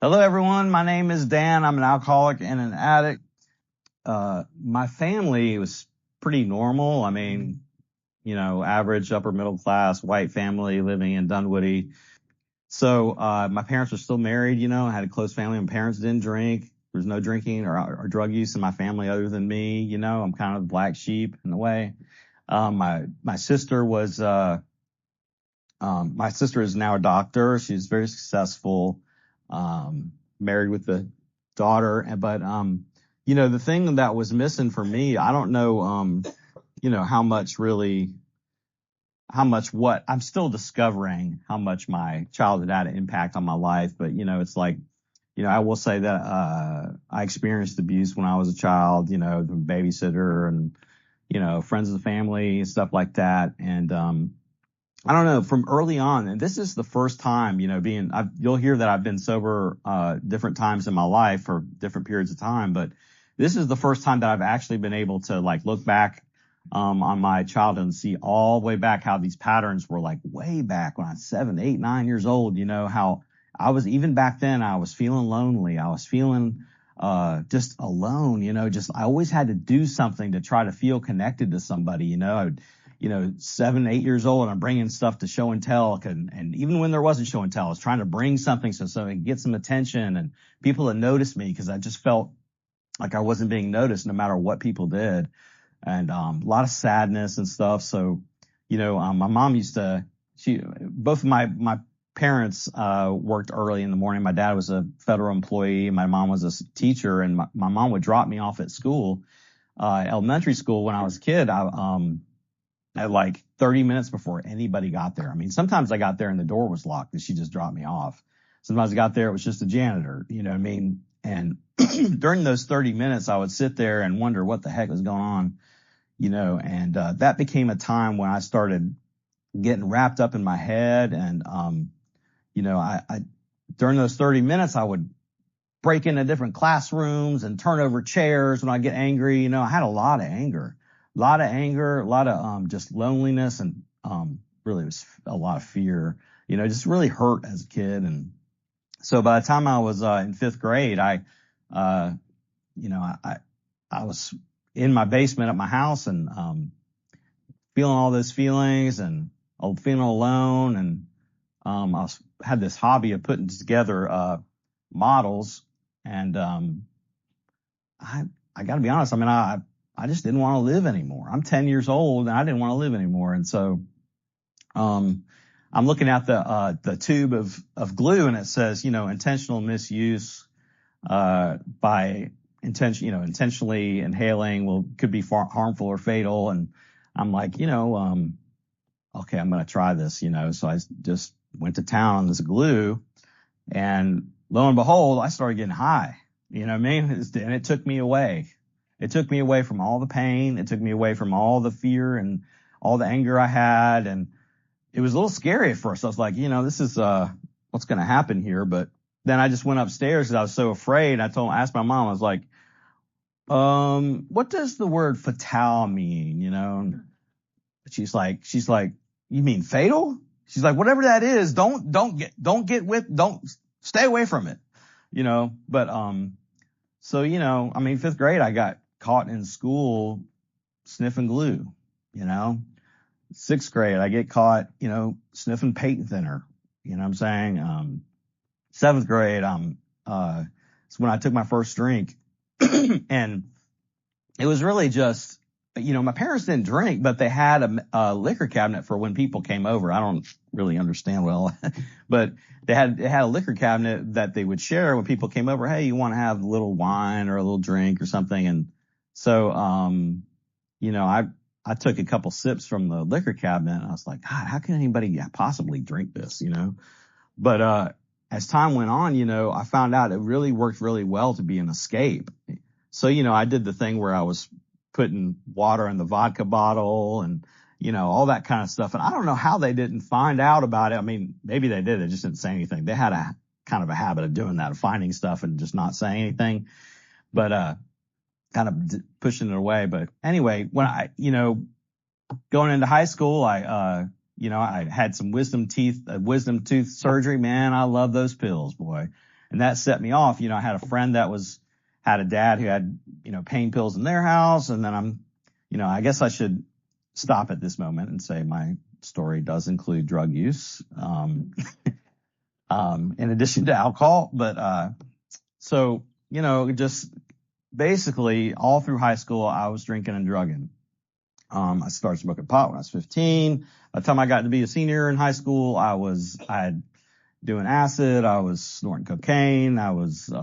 Hello, everyone. My name is Dan. I'm an alcoholic and an addict. My family was pretty normal. I mean, average upper middle class white family living in Dunwoody. So, my parents were still married, I had a close family. My parents didn't drink. There was no drinking or drug use in my family other than me. I'm kind of the black sheep in a way. My sister my sister is now a doctor. She's very successful, married with a daughter. But, the thing that was missing for me, I don't know, how much what I'm still discovering how much my childhood had an impact on my life. But, it's like, I will say that, I experienced abuse when I was a child, the babysitter and, friends of the family and stuff like that. And, I don't know, from early on, and this is the first time, you'll hear that I've been sober, different times in my life for different periods of time, but this is the first time that I've actually been able to look back, on my childhood and see all the way back how these patterns were way back when I was 7, 8, 9 years old, how I was, even back then, I was feeling lonely. I was feeling, just alone, I always had to do something to try to feel connected to somebody, I would, 7, 8 years old, and I'm bringing stuff to show and tell. And even when there wasn't show and tell, I was trying to bring something so I could get some attention and people to notice me, because I just felt like I wasn't being noticed no matter what people did. And, a lot of sadness and stuff. So, my mom both of my parents, worked early in the morning. My dad was a federal employee. My mom was a teacher, and my mom would drop me off at school, elementary school when I was a kid. At 30 minutes before anybody got there. I mean, sometimes I got there and the door was locked and she just dropped me off. Sometimes I got there, it was just a janitor, you know what I mean? And during those 30 minutes, I would sit there and wonder what the heck was going on, and, that became a time when I started getting wrapped up in my head. And, I during those 30 minutes, I would break into different classrooms and turn over chairs when I get angry. I had a lot of anger. A lot of, just loneliness, and, really it was a lot of fear, just really hurt as a kid. And so by the time I was, in 5th grade, I was in my basement at my house and, feeling all those feelings and feeling alone. And, had this hobby of putting together, models. And, I gotta be honest. I mean, I just didn't want to live anymore. I'm 10 years old and I didn't want to live anymore. And so, I'm looking at the tube of glue, and it says, intentional misuse, by intentionally inhaling could be harmful or fatal. And I'm like, okay, I'm going to try this, so I just went to town on this glue, and lo and behold, I started getting high, you know what I mean? And it took me away. It took me away from all the pain. It took me away from all the fear and all the anger I had. And it was a little scary at first. I was like, this is, what's going to happen here. But then I just went upstairs because I was so afraid. Asked my mom, I was like, what does the word fatal mean? And she's like, you mean fatal? She's like, whatever that is, don't stay away from it, but, so, I mean, 5th grade, I got caught in school sniffing glue, 6th grade, I get caught, sniffing paint thinner, what I'm saying? 7th grade, it's when I took my first drink and it was really just, my parents didn't drink, but they had a liquor cabinet for when people came over. I don't really understand well, but they had a liquor cabinet that they would share when people came over. Hey, you want to have a little wine or a little drink or something? And so, I took a couple sips from the liquor cabinet and I was like, God, how can anybody possibly drink this, But, as time went on, I found out it really worked really well to be an escape. So, I did the thing where I was putting water in the vodka bottle and, all that kind of stuff. And I don't know how they didn't find out about it. I mean, maybe they did. They just didn't say anything. They had a kind of a habit of doing that, of finding stuff and just not saying anything, but, kind of pushing it away. But anyway, when going into high school, I had some wisdom tooth surgery. Man, I love those pills, boy. And that set me off. I had a friend that had a dad who had, pain pills in their house. And then I guess I should stop at this moment and say my story does include drug use, in addition to alcohol. But, so, just basically all through high school, I was drinking and drugging. I started smoking pot when I was 15. By the time I got to be a senior in high school, I had doing acid. I was snorting cocaine. I was,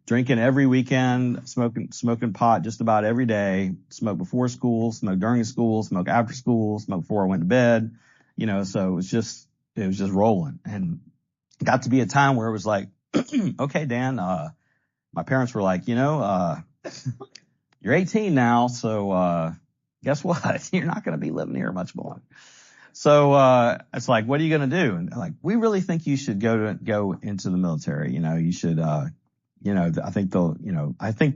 drinking every weekend, smoking pot just about every day, smoke before school, smoke during school, smoke after school, smoke before I went to bed, so it was just rolling. And it got to be a time where it was like, okay, Dan, my parents were like, you're 18 now. So, guess what? You're not going to be living here much more. So, it's like, what are you going to do? And they're like, we really think you should go into the military. You should, I think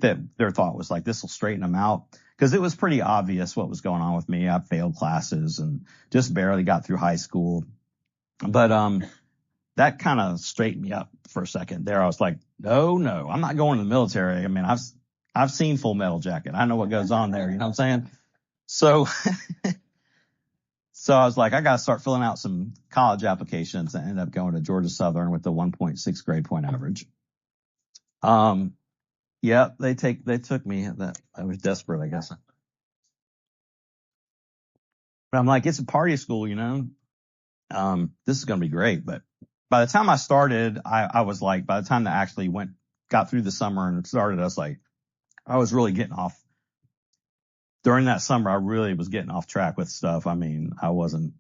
that their thought was like, this will straighten them out, because it was pretty obvious what was going on with me. I failed classes and just barely got through high school. But, that kind of straightened me up for a second there. I was like, no, I'm not going to the military. I mean, I've seen Full Metal Jacket. I know what goes on there. You know what I'm saying? So, so I was like, I got to start filling out some college applications, and ended up going to Georgia Southern with the 1.6 grade point average. Yeah, they took me. I was desperate, I guess. But I'm like, it's a party school, this is going to be great. But by the time I started, I was like, by the time that actually got through the summer and started, I was really getting off. During that summer, I really was getting off track with stuff. I mean, I wasn't,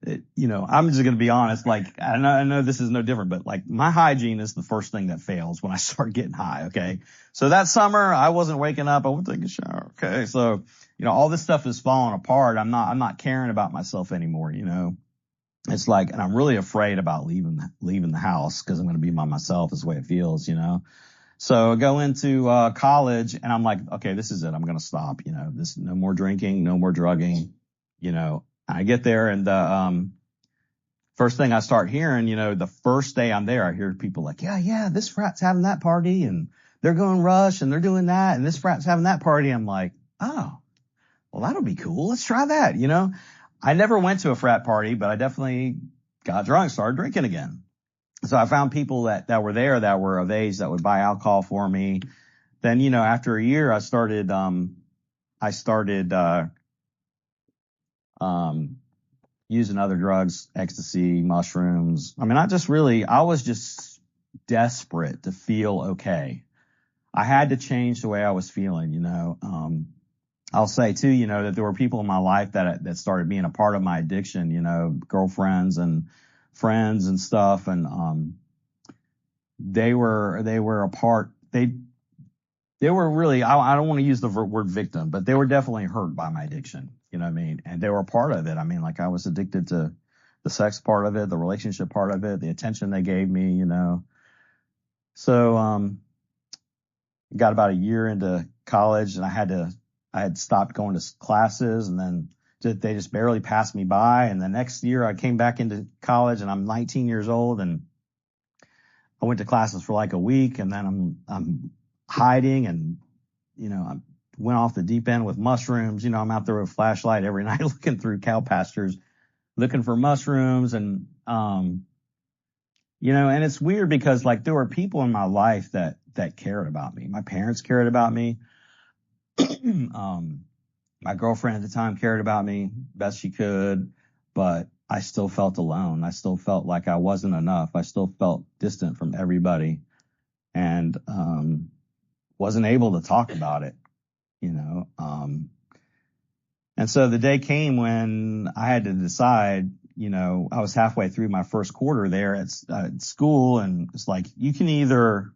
I'm just going to be honest. Like, I know this is no different, but like, my hygiene is the first thing that fails when I start getting high. Okay. So that summer, I wasn't waking up. I would take a shower. Okay. So, all this stuff is falling apart. I'm not caring about myself anymore. It's like, and I'm really afraid about leaving the house, because I'm going to be by myself, is the way it feels, So I go into, college, and I'm like, okay, this is it. I'm going to stop, no more drinking, no more drugging, I get there, and first thing I start hearing, the first day I'm there, I hear people like, yeah, this frat's having that party, and they're going Rush, and they're doing that, and this frat's having that party. I'm like, oh, well, that'll be cool. Let's try that. I never went to a frat party, but I definitely got drunk, started drinking again. So I found people that were there that were of age that would buy alcohol for me. Then, after a year, I started using other drugs, ecstasy, mushrooms. I mean, I was just desperate to feel okay. I had to change the way I was feeling, I'll say too, that there were people in my life that started being a part of my addiction, girlfriends and friends and stuff. And, they were a part, they were really, I don't want to use the word victim, but they were definitely hurt by my addiction. You know what I mean? And they were a part of it. I mean, like, I was addicted to the sex part of it, the relationship part of it, the attention they gave me, So, got about a year into college, and I had stopped going to classes, and then they just barely passed me by. And the next year I came back into college, and I'm 19 years old, and I went to classes for like a week, and then I'm hiding, and, I went off the deep end with mushrooms. I'm out there with a flashlight every night looking through cow pastures, looking for mushrooms. And, and it's weird because, like, there were people in my life that cared about me. My parents cared about me. My girlfriend at the time cared about me best she could, but I still felt alone. I still felt like I wasn't enough. I still felt distant from everybody, and, wasn't able to talk about it, and so the day came when I had to decide, I was halfway through my first quarter there at school, and it's like, you can either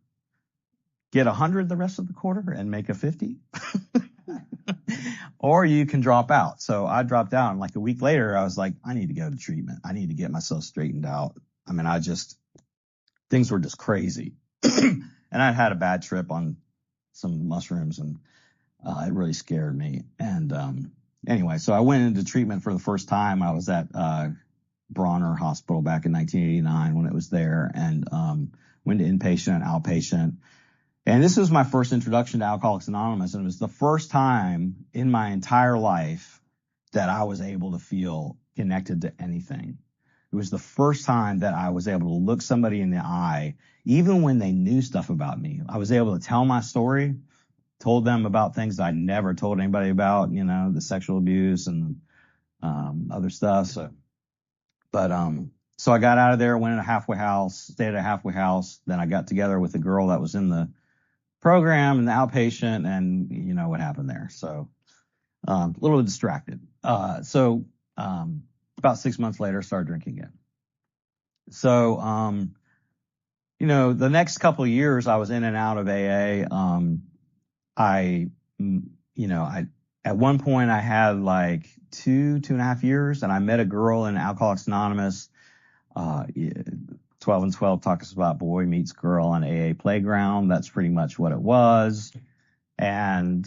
get 100 the rest of the quarter and make a 50, or you can drop out. So I dropped out, and like a week later, I was like, I need to go to treatment. I need to get myself straightened out. I mean, things were just crazy. And I had a bad trip on some mushrooms, and it really scared me. And anyway, so I went into treatment for the first time. I was at Bronner Hospital back in 1989 when it was there, and went to inpatient and outpatient. And this was my first introduction to Alcoholics Anonymous. And it was the first time in my entire life that I was able to feel connected to anything. It was the first time that I was able to look somebody in the eye, even when they knew stuff about me. I was able to tell my story, told them about things I never told anybody about, the sexual abuse and other stuff. So I got out of there, went in a halfway house, stayed at a halfway house. Then I got together with a girl that was in the program and the outpatient, and you know what happened there. So, a little distracted. About 6 months later, started drinking again. So, the next couple of years I was in and out of AA. At one point I had like 2.5 years, and I met a girl in Alcoholics Anonymous. 12 and 12 talks about boy meets girl on AA playground. That's pretty much what it was. And,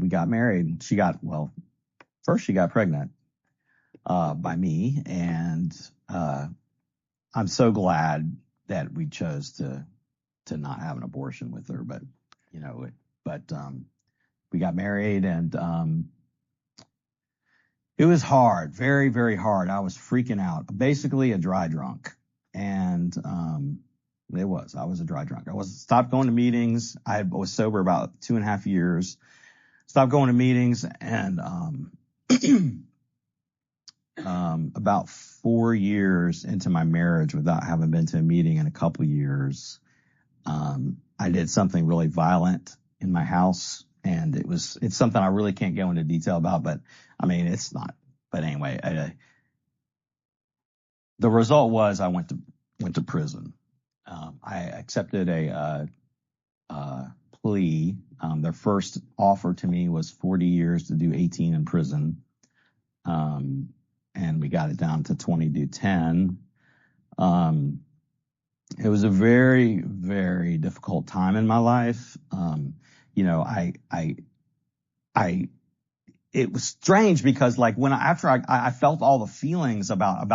we got married. First she got pregnant, by me. And, I'm so glad that we chose to not have an abortion with her. But, we got married, and, it was hard, very, very hard. I was freaking out, basically a dry drunk. And, I was a dry drunk. Stopped going to meetings. I was sober about 2.5 years, stopped going to meetings, and, about 4 years into my marriage, without having been to a meeting in a couple years, I did something really violent in my house. And it's something I really can't go into detail about, but I mean, it's not, but anyway, the result was I went to prison. I accepted a plea. Their first offer to me was 40 years to do 18 in prison. And we got it down to 20 to 10. It was a very, very difficult time in my life. It was strange because like after I felt all the feelings about,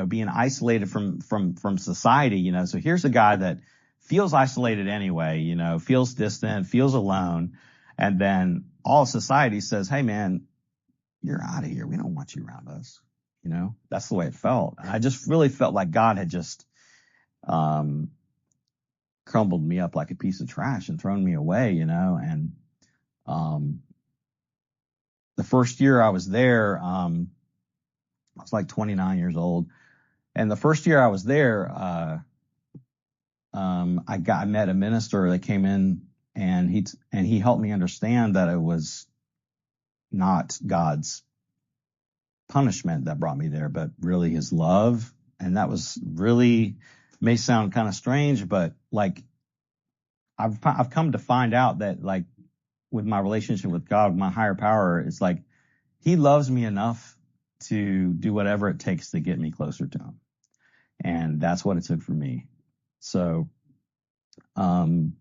being isolated from society, so here's a guy that feels isolated anyway, feels distant, feels alone. And then all of society says, hey man, you're out of here. We don't want you around us. That's the way it felt. And I just really felt like God had just, crumbled me up like a piece of trash and thrown me away, and, the first year I was there, I was like 29 years old. And the first year I was there, I met a minister that came in, and he helped me understand that it was not God's punishment that brought me there, but really his love. And that was really, may sound kind of strange, but like I've come to find out that like with my relationship with God, my higher power, it's like he loves me enough to do whatever it takes to get me closer to him. And that's what it took for me. So, I'm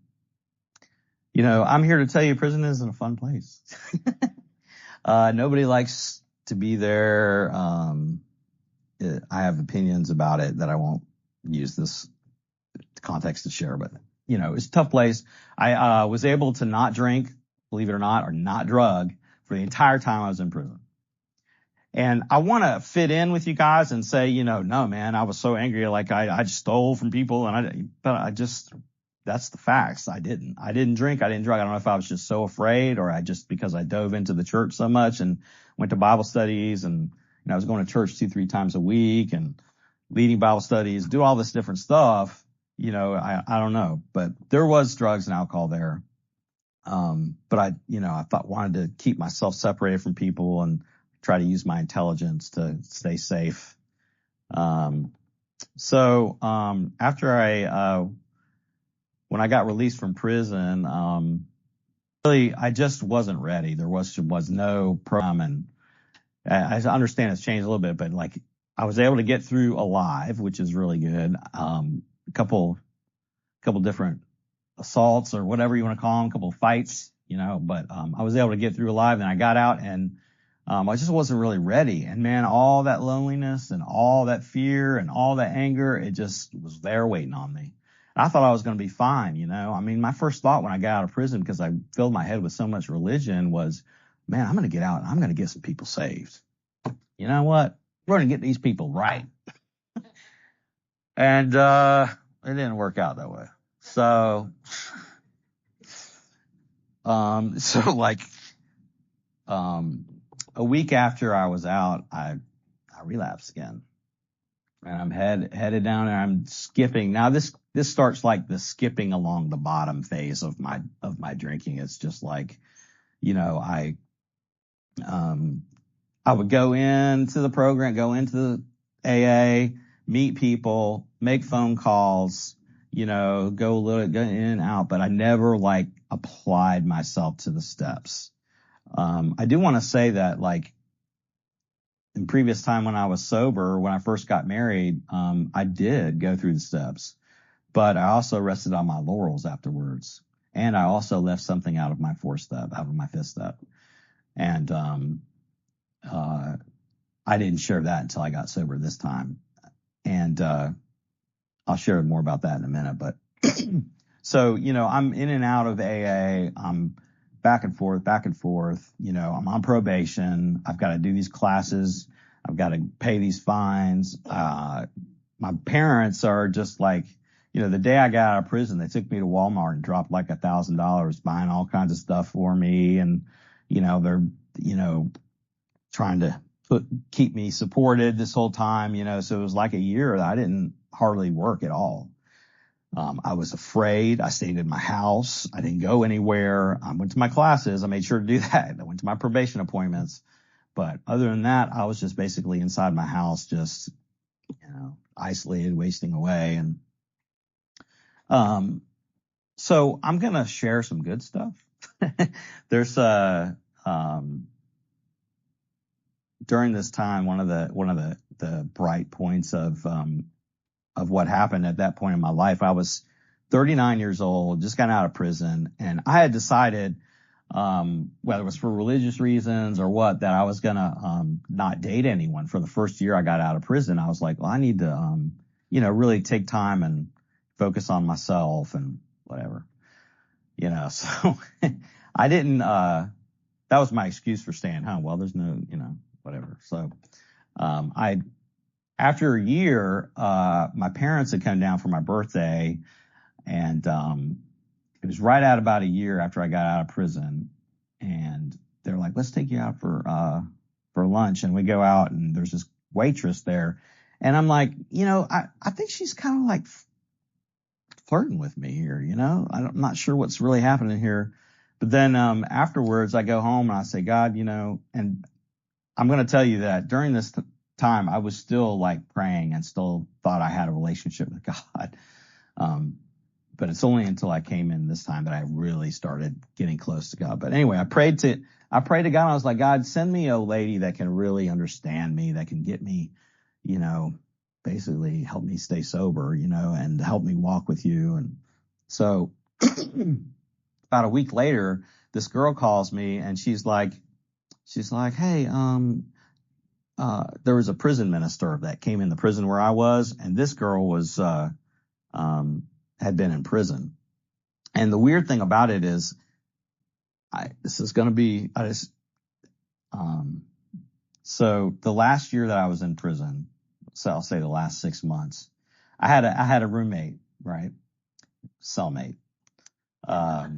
here to tell you prison isn't a fun place. Nobody likes to be there. I have opinions about it that I won't use this context to share, but it's a tough place. I was able to not drink, believe it or not, or not drug for the entire time I was in prison. And I want to fit in with you guys and say, no, man, I was so angry. Like I just stole from people, that's the facts. I didn't drink. I didn't drug. I don't know if I was just so afraid, or because I dove into the church so much and went to Bible studies, and, I was going to church 2-3 times a week and leading Bible studies, do all this different stuff. I don't know, but there was drugs and alcohol there. But I wanted to keep myself separated from people and try to use my intelligence to stay safe. After when I got released from prison, really, I just wasn't ready. There was no program, and I understand it's changed a little bit, but like I was able to get through alive, which is really good. A couple different assaults or whatever you want to call them, a couple of fights, but I was able to get through alive, and I got out, and I just wasn't really ready. And man, all that loneliness and all that fear and all that anger, it just was there waiting on me. I thought I was going to be fine, you know. I mean, my first thought when I got out of prison, because I filled my head with so much religion, was, man, I'm going to get out and I'm going to get some people saved. You know what? We're going to get these people right. And it didn't work out that way. So, like a week after I was out, I relapsed again. And I'm headed down there. I'm skipping. Now this starts like the skipping along the bottom phase of my drinking. It's just like, you know, I would go into the program, go into the AA, meet people, make phone calls, you know, go in and out, but I never like applied myself to the steps. I do want to say that, like, in previous time when I was sober, when I first got married, I did go through the steps, but I also rested on my laurels afterwards. And I also left something out of my out of my fifth step. And, I didn't share that until I got sober this time. And, I'll share more about that in a minute, but so, you know, I'm in and out of AA. I'm back and forth. You know, I'm on probation. I've got to do these classes. I've got to pay these fines. My parents are just like, you know, the day I got out of prison, they took me to Walmart and dropped like $1,000 buying all kinds of stuff for me. And, you know, they're, you know, trying to keep me supported this whole time, you know, so it was like a year that I didn't hardly work at all. I was afraid. I stayed in my house. I didn't go anywhere. I went to my classes. I made sure to do that. I went to my probation appointments. But other than that, I was just basically inside my house, just, you know, isolated, wasting away. And, so I'm going to share some good stuff. There's during this time, one of the bright points of what happened at that point in my life, I was 39 years old, just got out of prison, and I had decided, whether it was for religious reasons or what, that I was gonna not date anyone for the first year I got out of prison. I was like, well, I need to you know, really take time and focus on myself and whatever. You know, so I didn't that was my excuse for staying home. Well, there's no, you know, whatever. So after a year, my parents had come down for my birthday, and it was right at about a year after I got out of prison, and they're like, let's take you out for lunch. And we go out, and there's this waitress there, and I'm like, you know, I think she's kind of like flirting with me here, you know, I'm not sure what's really happening here. But then afterwards I go home and I say, God, you know, and I'm going to tell you that during this time I was still like praying and still thought I had a relationship with God. But it's only until I came in this time that I really started getting close to God. But anyway, I prayed to God, and I was like, God, send me a lady that can really understand me, that can get me, you know, basically help me stay sober, you know, and help me walk with you. And so about a week later, this girl calls me, and she's like, hey, there was a prison minister that came in the prison where I was, and this girl was, had been in prison. And the weird thing about it is, so the last year that I was in prison, so I'll say the last 6 months, I had a roommate, right? Cellmate. A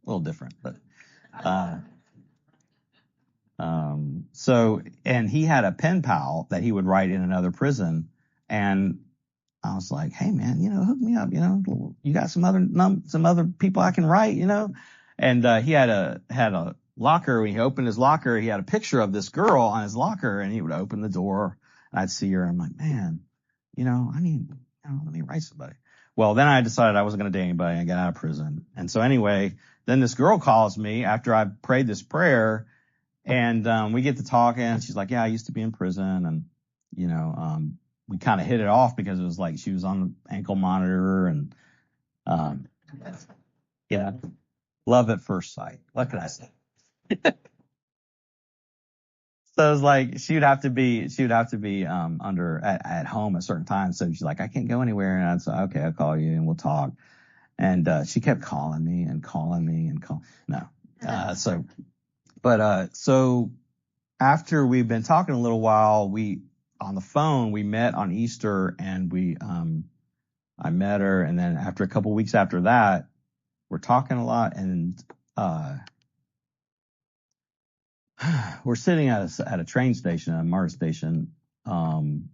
little different, but, and he had a pen pal that he would write in another prison. And I was like, hey man, you know, hook me up, you know, you got some other people I can write, you know? And, he had a locker. When he opened his locker, he had a picture of this girl on his locker, and he would open the door and I'd see her. And I'm like, man, you know, let me write somebody. Well, then I decided I wasn't going to date anybody and get out of prison. And so anyway, then this girl calls me after I prayed this prayer, and, we get to talking, and she's like, yeah, I used to be in prison. And, you know, we kind of hit it off because it was like she was on the ankle monitor, and, yeah, love at first sight. What can I say? So it's like she would have to be under at home at certain times. So she's like, I can't go anywhere. And I'd say, okay, I'll call you and we'll talk. And she kept calling me and calling me and no. So after we've been talking a little while, on the phone, we met on Easter, and I met her. And then after a couple weeks after that, we're talking a lot, and we're sitting at a train station, a MARTA station, and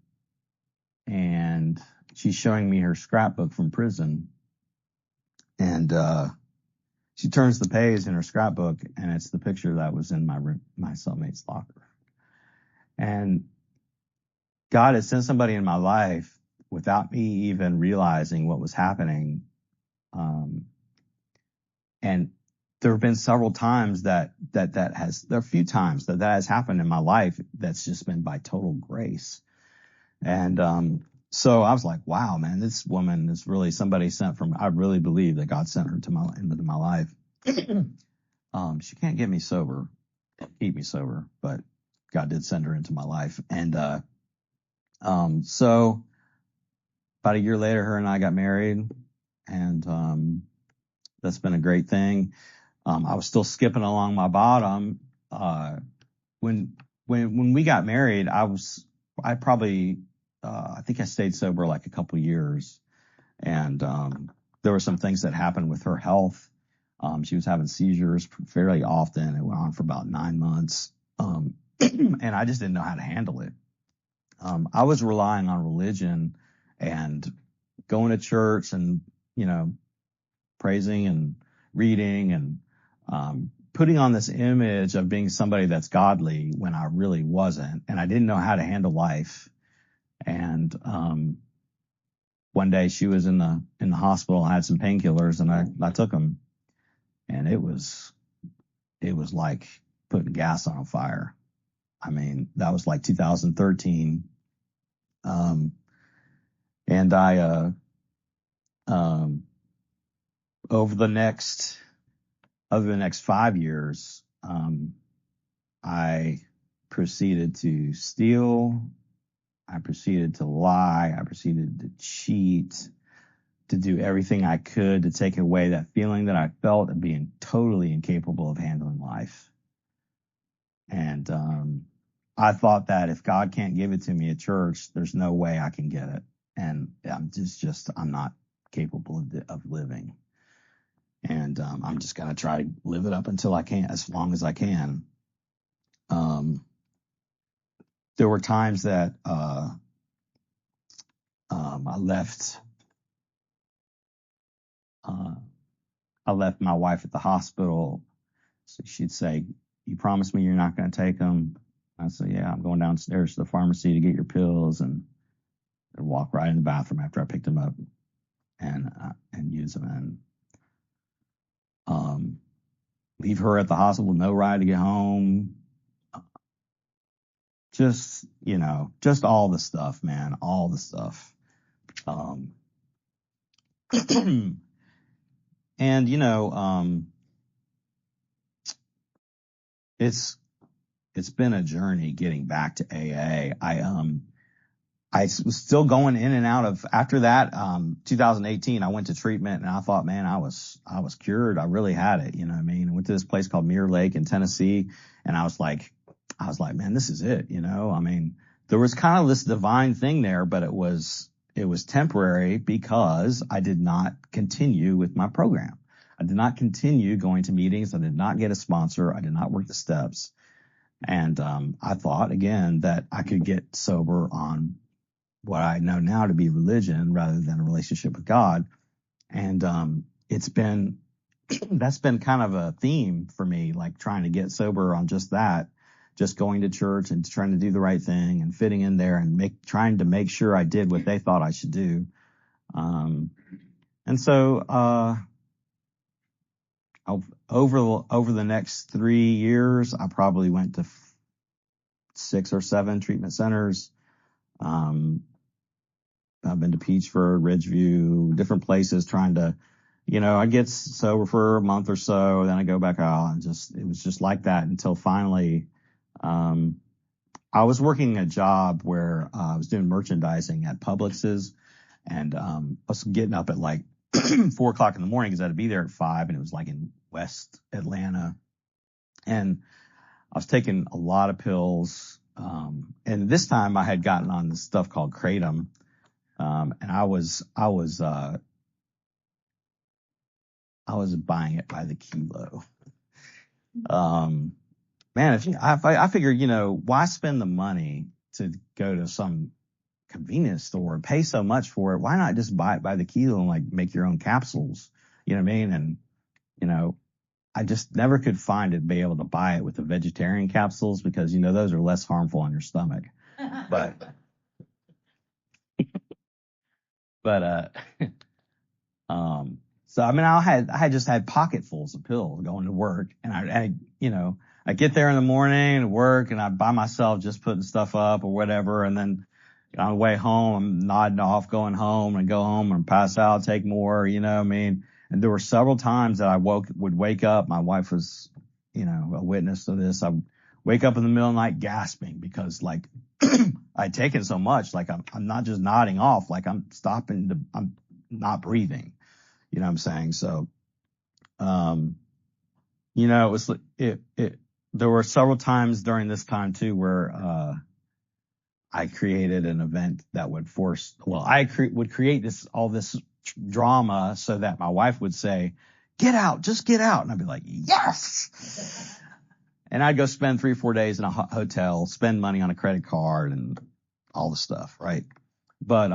she's showing me her scrapbook from prison, and she turns the page in her scrapbook, and it's the picture that was in my cellmate's locker. And God had sent somebody in my life without me even realizing what was happening. And there have been several times there are a few times that has happened in my life that's just been by total grace. And so I was like, wow, man, this woman is really somebody sent from, I really believe that God sent her into my life. She can't get me sober, keep me sober, but God did send her into my life. And so about a year later, her and I got married, and that's been a great thing. I was still skipping along my bottom. When we got married, I think I stayed sober like a couple of years, and there were some things that happened with her health. She was having seizures fairly often. It went on for about 9 months. And I just didn't know how to handle it. I was relying on religion and going to church and, praising and reading and putting on this image of being somebody that's godly when I really wasn't. And I didn't know how to handle life. And one day she was in the hospital. I had some painkillers, and I took them, and it was like putting gas on a fire. I mean, that was like 2013. And I over the next 5 years, I proceeded to steal. I proceeded to lie. I proceeded to cheat, to do everything I could to take away that feeling that I felt of being totally incapable of handling life. And I thought that if God can't give it to me at church, there's no way I can get it. And I'm not capable of living. And I'm just going to try to live it up until I can, as long as I can. There were times that I left my wife at the hospital. So she'd say, "You promise me you're not going to take them?" I said, "Yeah, I'm going downstairs to the pharmacy to get your pills," and I'd walk right in the bathroom after I picked them up and use them, and leave her at the hospital, no ride to get home. Just all the stuff, man, all the stuff. And it's been a journey getting back to AA. I was still going in and out of, after that, 2018, I went to treatment, and I thought, man, I was cured. I really had it. You know what I mean? I went to this place called Mirror Lake in Tennessee, and I was like, man, this is it. I mean, there was kind of this divine thing there, but it was temporary because I did not continue with my program. I did not continue going to meetings. I did not get a sponsor. I did not work the steps. And I thought, again, that I could get sober on what I know now to be religion rather than a relationship with God. And that's been kind of a theme for me, like trying to get sober on just that, just going to church and trying to do the right thing and fitting in there and trying to make sure I did what they thought I should do. And so over the next 3 years, I probably went to 6 or 7 treatment centers. I've been to Peachford, Ridgeview, different places trying to, I get sober for a month or so, then I go back out, and it was just like that until finally, I was working a job where I was doing merchandising at Publix's, and I was getting up at like 4 o'clock in the morning because I had to be there at 5, and it was like in West Atlanta. And I was taking a lot of pills. And this time I had gotten on this stuff called Kratom. And I was buying it by the kilo. Man, I figured, why spend the money to go to some convenience store and pay so much for it? Why not just buy it by the kilo and like make your own capsules? You know what I mean? And, I just never could be able to buy it with the vegetarian capsules because, those are less harmful on your stomach. But, but, so I mean, I had just had pocketfuls of pills going to work, and I get there in the morning to work, and I by myself just putting stuff up or whatever, and then on the way home, I'm nodding off, going home, and go home and pass out, take more, I mean. And there were several times that I would wake up. My wife was, a witness to this. I would wake up in the middle of the night gasping because like I'd taken so much, like I'm not just nodding off, like I'm not breathing. You know what I'm saying? So, there were several times during this time too where, I created an event that would would create all this drama so that my wife would say, get out, just get out. And I'd be like, yes. And I'd go spend 3 or 4 days in a hotel, spend money on a credit card and all the stuff. Right. But,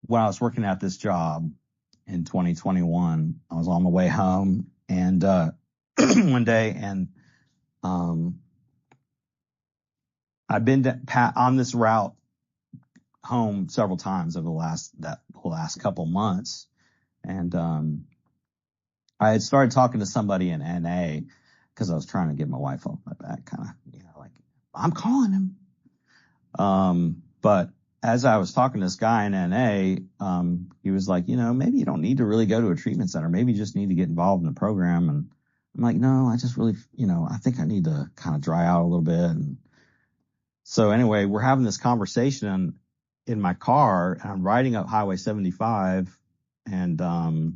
when I was working at this job in 2021, I was on my way home and, one day and, I've been on this route home several times over the last couple months. And, I had started talking to somebody in NA because I was trying to get my wife off my back, kind of, like I'm calling him. But as I was talking to this guy in NA, he was like, maybe you don't need to really go to a treatment center. Maybe you just need to get involved in the program. And I'm like, no, I just really, I think I need to kind of dry out a little bit. And so anyway, we're having this conversation in my car, and I'm riding up Highway 75, and all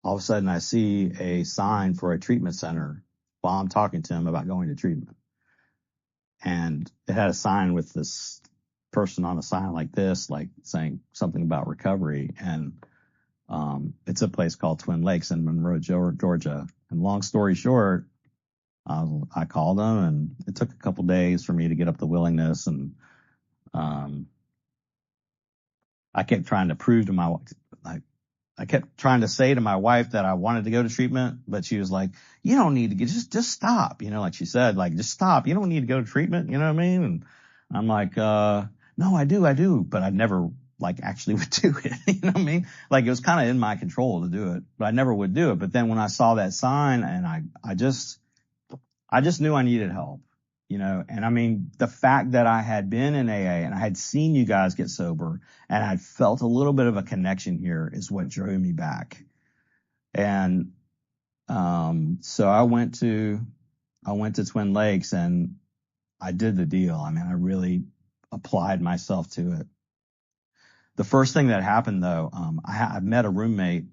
of a sudden I see a sign for a treatment center while I'm talking to him about going to treatment. And it had a sign with this person on a sign like this, like saying something about recovery. And it's a place called Twin Lakes in Monroe, Georgia. And long story short, I called them, and it took a couple days for me to get up the willingness. And I kept trying to prove to I kept trying to say to my wife that I wanted to go to treatment, but she was like, you don't need to just stop. Like she said, like, just stop. You don't need to go to treatment. You know what I mean? And I'm like, no, I do. But I never like actually would do it. You know what I mean? Like it was kind of in my control to do it, but I never would do it. But then when I saw that sign, and I just knew I needed help, and I mean, the fact that I had been in AA and I had seen you guys get sober and I felt a little bit of a connection here is what drove me back. And, so I went to Twin Lakes and I did the deal. I mean, I really applied myself to it. The first thing that happened though, I met a roommate,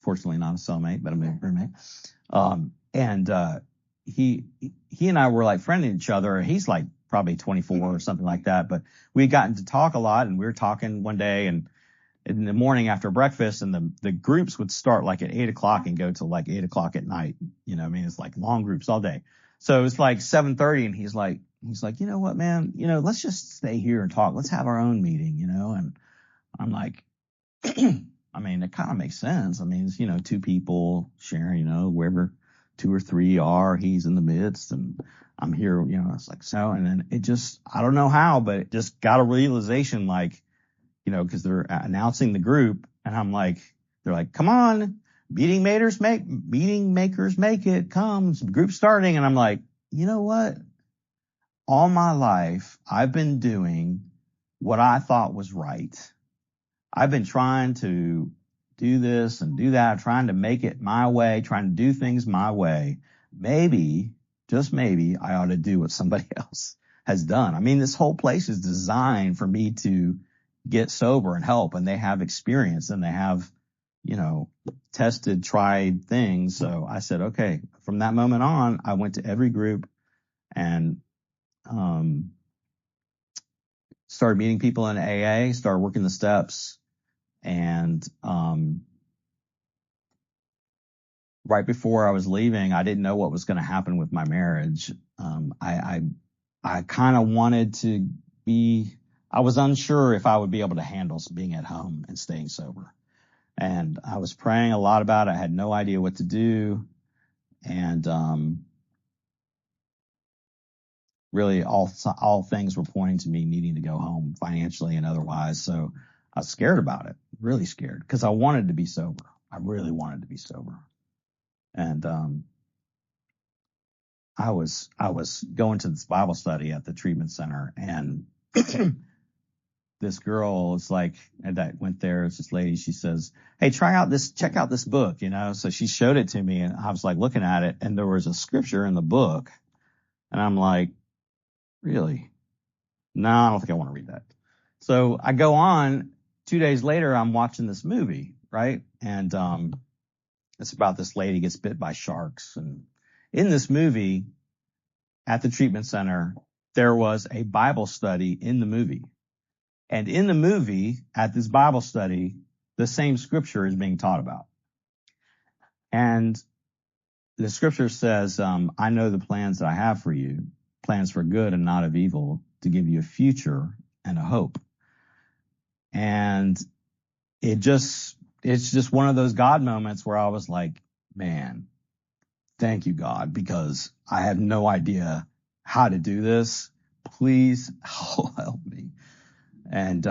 fortunately not a cellmate, but a roommate. And he and I were like friending each other. He's like probably 24 or something like that, but we had gotten to talk a lot, and we were talking one day, and in the morning after breakfast, and the groups would start like at 8 o'clock and go till like 8 o'clock at night. I mean, it's like long groups all day. So it's like 7:30, and he's like, you know what, man, let's just stay here and talk. Let's have our own meeting, and I'm like, I mean, it kind of makes sense. I mean, it's, 2 people sharing, wherever 2 or 3 are, he's in the midst, and I'm here, it's like, so, and then it just, I don't know how, but it just got a realization, like, cause they're announcing the group, and I'm like, they're like, come on, meeting makers make it, come, group starting. And I'm like, you know what? All my life, I've been doing what I thought was right. I've been trying to do this and do that, trying to make it my way, trying to do things my way. Maybe, just maybe, I ought to do what somebody else has done. I mean, this whole place is designed for me to get sober and help, and they have experience and they have, tested, tried things. So I said, okay, from that moment on, I went to every group and, started meeting people in AA, started working the steps. And, right before I was leaving, I didn't know what was going to happen with my marriage. I kind of wanted to I was unsure if I would be able to handle being at home and staying sober. And I was praying a lot about it. I had no idea what to do. And, really all things were pointing to me needing to go home financially and otherwise. So I was scared about it, really scared, because I wanted to be sober. I really wanted to be sober. And, I was going to this Bible study at the treatment center, and this girl is like, that went there, it's this lady, she says, hey, check out this book, So she showed it to me, and I was like looking at it, and there was a scripture in the book, and I'm like, really? No, I don't think I want to read that. So I go on. 2 days later, I'm watching this movie, right? And it's about this lady gets bit by sharks. And in this movie, at the treatment center, there was a Bible study in the movie. And in the movie, at this Bible study, the same scripture is being taught about. And the scripture says, I know the plans that I have for you, plans for good and not of evil, to give you a future and a hope. And it's just one of those God moments where I was like, man, thank you, God, because I have no idea how to do this. Please help me. And,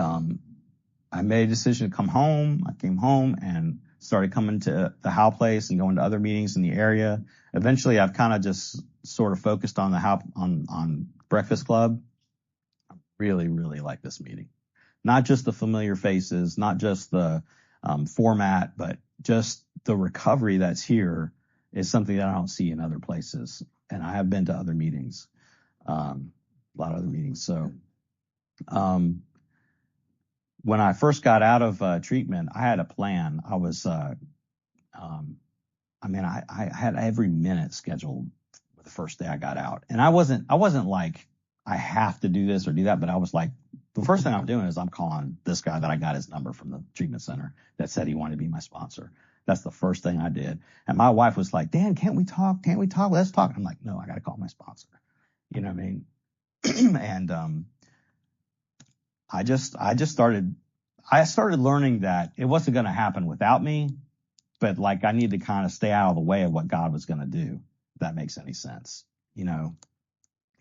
I made a decision to come home. I came home and started coming to the How place and going to other meetings in the area. Eventually, I've kind of just sort of focused on the How, on Breakfast Club. I really, really like this meeting. Not just the familiar faces, not just the format, but just the recovery that's here is something that I don't see in other places. And I have been to other meetings, a lot of other meetings. So, when I first got out of treatment, I had a plan. I was, I had every minute scheduled for the first day I got out. And I wasn't like, I have to do this or do that, but I was like, the first thing I'm doing is I'm calling this guy that I got his number from the treatment center that said he wanted to be my sponsor. That's the first thing I did. And my wife was like, Dan, can't we talk? Can't we talk? Let's talk. I'm like, no, I got to call my sponsor. You know what I mean? And, I started learning that it wasn't going to happen without me, but like I needed to kind of stay out of the way of what God was going to do, if that makes any sense,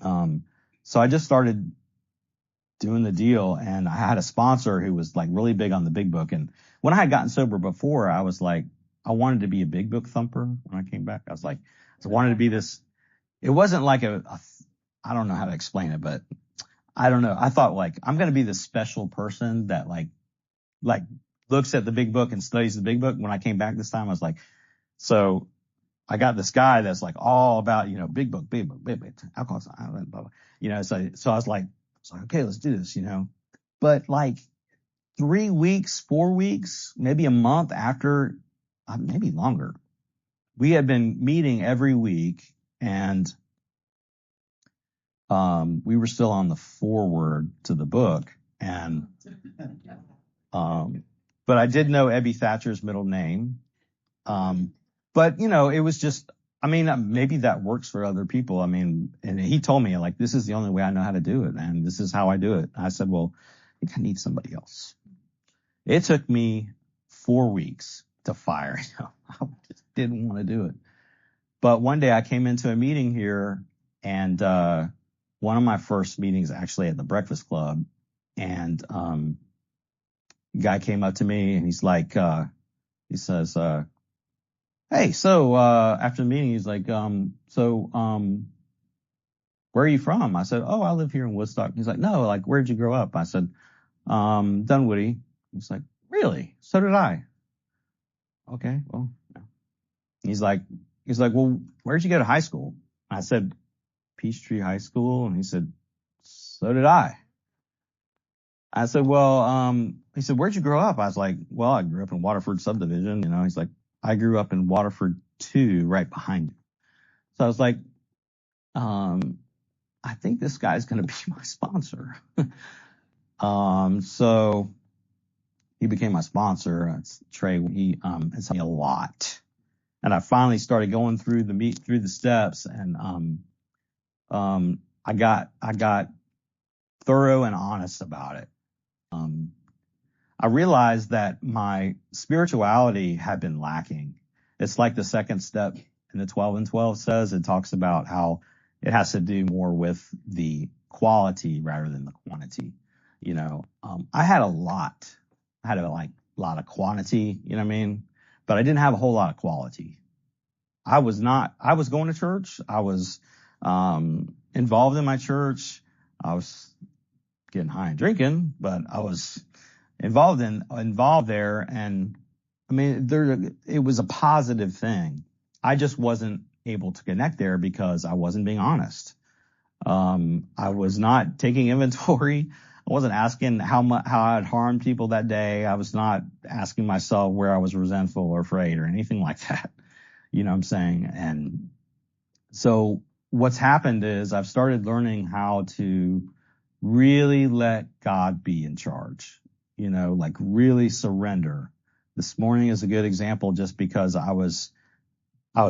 So I just started doing the deal, and I had a sponsor who was like really big on the big book. And when I had gotten sober before, I was like, I wanted to be a big book thumper when I came back. I was like, I wanted to be this. It wasn't like I don't know how to explain it, but I don't know. I thought like, I'm going to be this special person that like looks at the big book and studies the big book. When I came back this time, I was like, so I got this guy that's like all about, big book, alcohol, blah, blah. So I was like, okay, let's do this, but like 3 weeks, 4 weeks, maybe a month after, maybe longer, we had been meeting every week, and we were still on the foreword to the book, and but I did know Ebby Thatcher's middle name. But it was just, maybe that works for other people. And he told me like, this is the only way I know how to do it, and this is how I do it. I said, well, I think I need somebody else. It took me 4 weeks to fire him. I just didn't want to do it. But one day I came into a meeting here, and one of my first meetings actually at the Breakfast Club, and guy came up to me and he's like, he says, hey, so after the meeting, he's like, where are you from? I said, oh, I live here in Woodstock. He's like, no, like, where'd you grow up? I said, Dunwoody. He's like, really? So did I. Okay, well, no. He's like, well, where'd you go to high school? I said, Peachtree High School. And he said, so did I. I said, well, he said, where'd you grow up? I was like, well, I grew up in Waterford subdivision. He's like, I grew up in Waterford 2 right behind you. So I was like, um, I think this guy's going to be my sponsor. So he became my sponsor. It's Trey. He, has helped me a lot. And I finally started going through the steps, and, I got thorough and honest about it. I realized that my spirituality had been lacking. It's like the second step in the 12 and 12 says. It talks about how it has to do more with the quality rather than the quantity. I had a lot. I had a lot of quantity, you know what I mean? But I didn't have a whole lot of quality. I was going to church. I was, involved in my church. I was getting high and drinking, but I was involved there. And I mean, it was a positive thing. I just wasn't able to connect there because I wasn't being honest. I was not taking inventory. I wasn't asking how I had harmed people that day. I was not asking myself where I was resentful or afraid or anything like that. You know what I'm saying? And so what's happened is I've started learning how to really let God be in charge, like really surrender. This morning is a good example just because I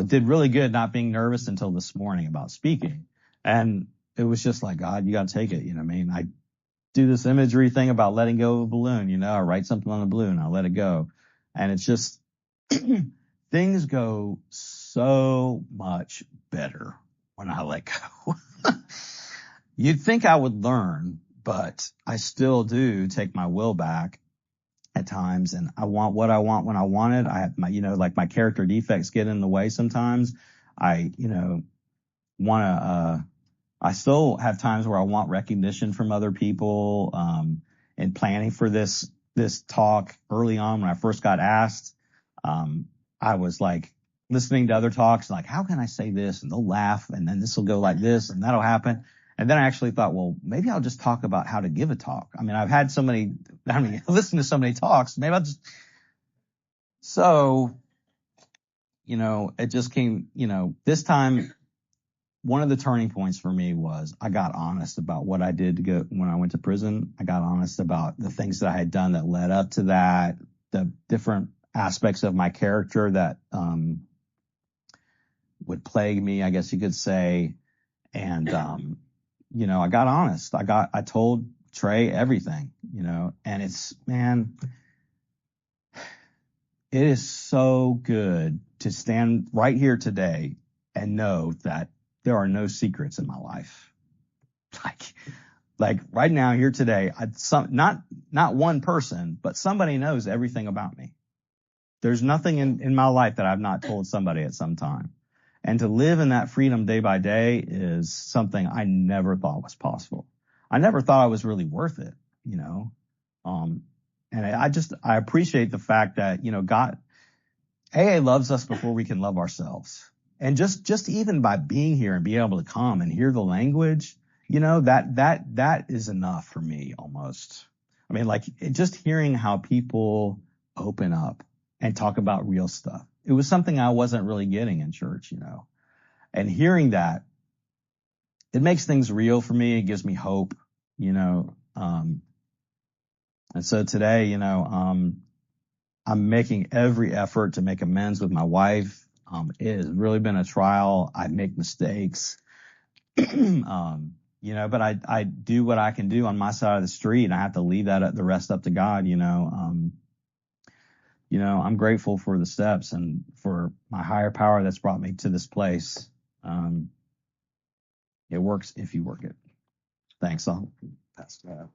did really good not being nervous until this morning about speaking. And it was just like, God, you got to take it. You know what I mean? I do this imagery thing about letting go of a balloon. I write something on the balloon, I let it go. And it's just, things go so much better when I let go. You'd think I would learn, but I still do take my will back at times, and I want what I want when I want it. I have my character defects get in the way sometimes. I want to, I still have times where I want recognition from other people. In planning for this talk early on when I first got asked, I was like listening to other talks, like, how can I say this? And they'll laugh, and then this will go like this, and that'll happen. And then I actually thought, well, maybe I'll just talk about how to give a talk. I mean, listened to so many talks. Maybe I'll just, so, it just came, this time, one of the turning points for me was I got honest about what I did when I went to prison. I got honest about the things that I had done that led up to that, the different aspects of my character that, would plague me, I guess you could say. And, I got honest. I told Trey everything, and it is so good to stand right here today and know that there are no secrets in my life. Like right now here today, not one person, but somebody knows everything about me. There's nothing in my life that I've not told somebody at some time. And to live in that freedom day by day is something I never thought was possible. I never thought I was really worth it, and I appreciate the fact that, God, AA loves us before we can love ourselves. And just even by being here and being able to come and hear the language, that is enough for me almost. I mean, like just hearing how people open up and talk about real stuff. It was something I wasn't really getting in church, and hearing that, it makes things real for me. It gives me hope, and so today, I'm making every effort to make amends with my wife. It has really been a trial. I make mistakes, but I do what I can do on my side of the street, and I have to leave the rest up to God, I'm grateful for the steps and for my higher power that's brought me to this place. It works if you work it. Thanks. I'll pass that.